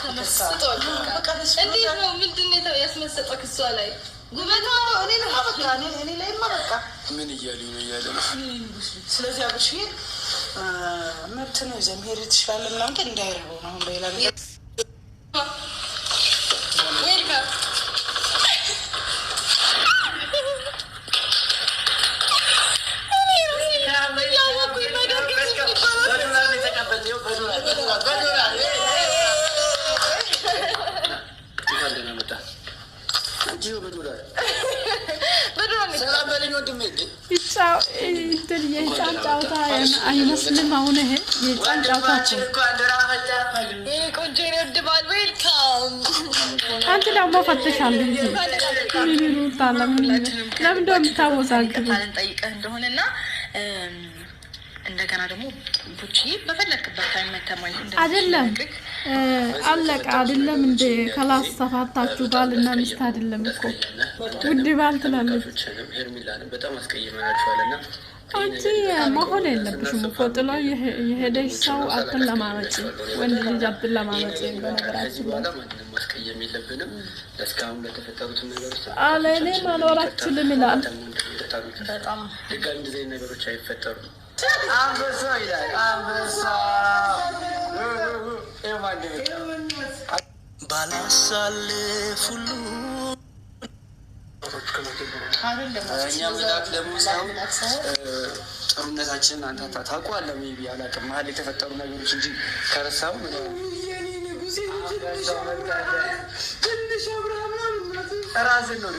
ተመስጦል እንዴት ነው ምንድን ነው ያስመሰጠክ እሷ ላይ ጉበታ እኔ ላይ ማበቃ ምን እያሉ ነው እያለ ስለዚህ አብርሽ መብት ነው ይዘህ መሄድ ትችላለህ ምናምን ግን እንዳይረበው ነው አሁን በሌላ ነገር የህፃን ጨዋታ አይመስልም። አሁን ይሄ የህፃን ጨዋታ አንቺ ደግሞ ፈትሻል እንጂ ለምንድነው የምታወዛግበው? እንደሆነና እንደገና ደግሞ ቡቺ በፈለክበት ታይም መተማይ አይደለም አለቃ አይደለም እንደ ከላስ ተፋታችሁ ባልና ሚስት አይደለም እኮ ውድ ባል ትላለች። በጣም አስቀይመናችኋልና አንቺ መሆን የለብሽም እኮ ጥሎ የሄደሽ ሰው አትለማመጪ፣ ወንድ ልጅ አትለማመጪ። በነገራችን ላይ ማስቀየም የለብንም። እስካሁን ለተፈጠሩት ነገሮች እኔ መኖር አልችልም ይላል። በጣም ድጋሚ እንደዚህ ነገሮች አይፈጠሩም። አንበሳ ይላል አንበሳ ባላሳልፍ ሁሉ እኛ ምላክ ደግሞ ሰው ጥሩነታችንን አንተ ታውቀዋለህ። ሜቢ አላውቅም መሀል የተፈጠሩ ነገሮች እንጂ ከረሳው ራስን ነው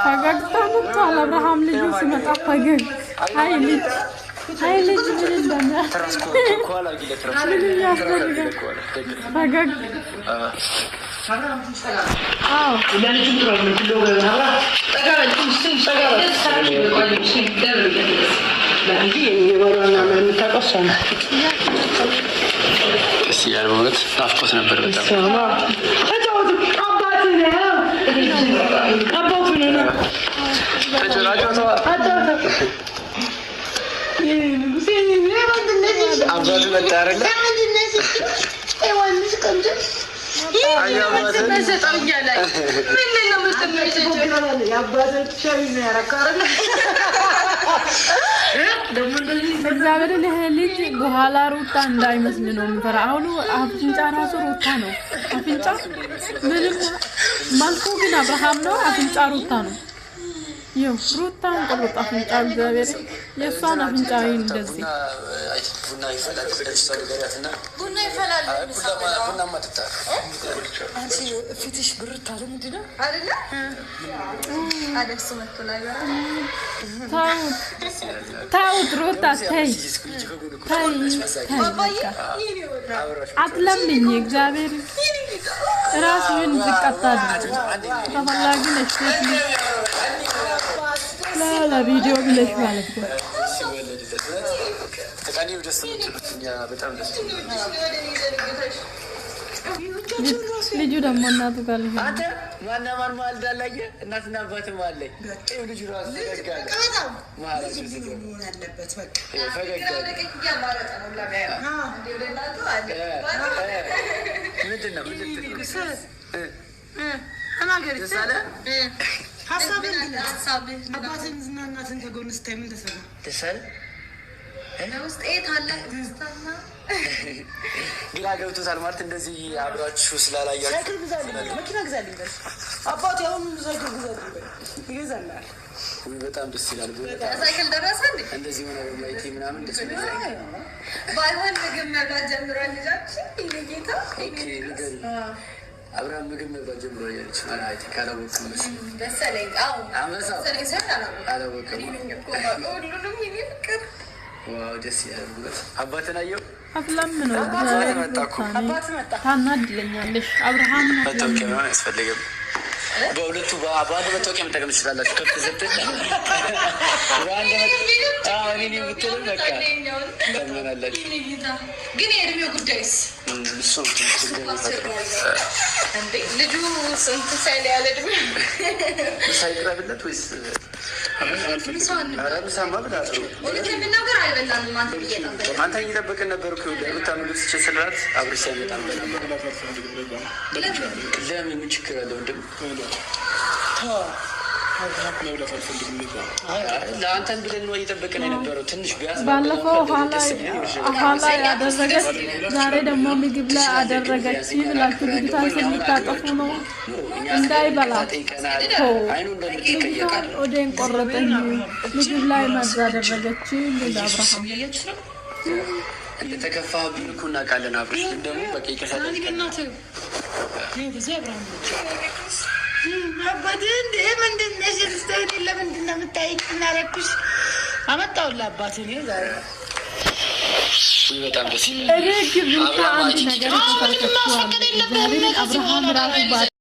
ፈገግታ መጥቷል። አብርሃም ልጁ ሲመጣ ፈገግ አይ ልጅ ምን እንደሚያደርግ ፈገግ ደስ ይላል በእውነት ናፍቆት ነበር በጣም አባቱ መጣ አይደለ እግዚአብሔርን ይሄ ልጅ በኋላ ሩታ እንዳይመስል ነው የምፈራ። አሁኑ አፍንጫ ራሱ ሩታ ነው። አፍንጫ ምንም መልኩ ግን አብርሃም ነው። አፍንጫ ሩታ ነው። ይኸው ሩታን ቆርጣ አፍንጫ እግዚአብሔር የእሷን አፍንጫ እንደዚህ ቡና ይፈላል። ቡና ይፈላል። ቡና ማጥጣ አንቺ ፊትሽ ብርት አለ ምንድን ነው አይደለ? አደስ መጥቶላል። ታውት ሩታ ተይ አትለምኝ። እግዚአብሔር ራስህን ዝቅ አታድርግ። ተፈላጊ ነሽ ለቪዲዮ ብለሽ ማለት ነው። ተቃኒው ደስ በጣም ደስ ልጁ ደግሞ እናቱ ጋር ነው። አንተ ማና ማን ማልዳላየ እናትና አባትም አለኝ። ልጁ ራሱ ተጋጋ በጣም ማለት ነው ያለበት በቃ ፈገግታ ምንድነው ተናገሪ ሳለ ሀሳብን አባትን እናትን ከጎን ስታይ ምን ተሰማ ተሰል ውስጥ ታላ ደስታና ግራ ገብቶታል ማለት እንደዚህ አብራችሁ ስላላያችሁ ሳይክል ግዛልኝ መኪና ግዛልኝ አባቴ አሁን ሳይክል ግዛልኝ ይገዛልሃል። በጣም ደስ ይላል። ሳይክል ደረሰ እንዴ እንደዚህ ሆነ በማይቴ ምናምን ደስ ይላል። ባይሆን ምግብ መብላት ጀምሯል ልጃችን ይሄ ኦኬ ንገሪ አብርሃም ምግብ መብላት ጀምሯል ያለች ማለት ካላወቅም ደሰለኝ አው አመሳ አላወቅም ሁሉንም ይሄ ፍቅር ዋው ደስ ይላል። አባትን አየው አፍላም ነው አባት መጣ ታናድለኛለሽ። አብርሃም መታወቂያ ነው ያስፈልገው። በሁለቱ በአባቱ መታወቂያ መጠቀም ትችላላችሁ። ከፍ ዘጠኝ ዋንደ አዎ እኔ ብትሉ በቃ ተመናላችሁ። ግን የእድሜው ጉዳይስ ልጁ ስንት ሳይል ያለ ዕድሜ ሳይቅረብለት ወይስ አንተ እየጠበቅን ነበር እኮ ሩታ ምግብ ስችስላት አብርሽ ሳይመጣ ለምን ምን ችግር አለው? ወንድም ለአንተን ብለን ነው እየጠበቅን የነበረው። ትንሽ ባለፈው ኋላ ያደረገች ዛሬ ደግሞ ምግብ ላይ አደረገች ብላችሁ ልጅቷን ስንታጠፉ ነው እንዳይበላት ልጅቷን ወዴን ቆረጠኝ ምግብ ላይ መዛ አደረገች። እንደ አብርሃም እንደተከፋብን እኮ እናውቃለን። አብርሽ ደግሞ በቃ ይከሳል አባቴ እንደ ምንድን ነሽ? ልስተውኔ ለምንድን ነው የምታይቅ? እናረኩሽ አመጣሁልህ አባቴ ነው ዛሬ በጣም ደስ ይላል። አንድ ነገር ተፈጠረ። አብርሃም ራሱ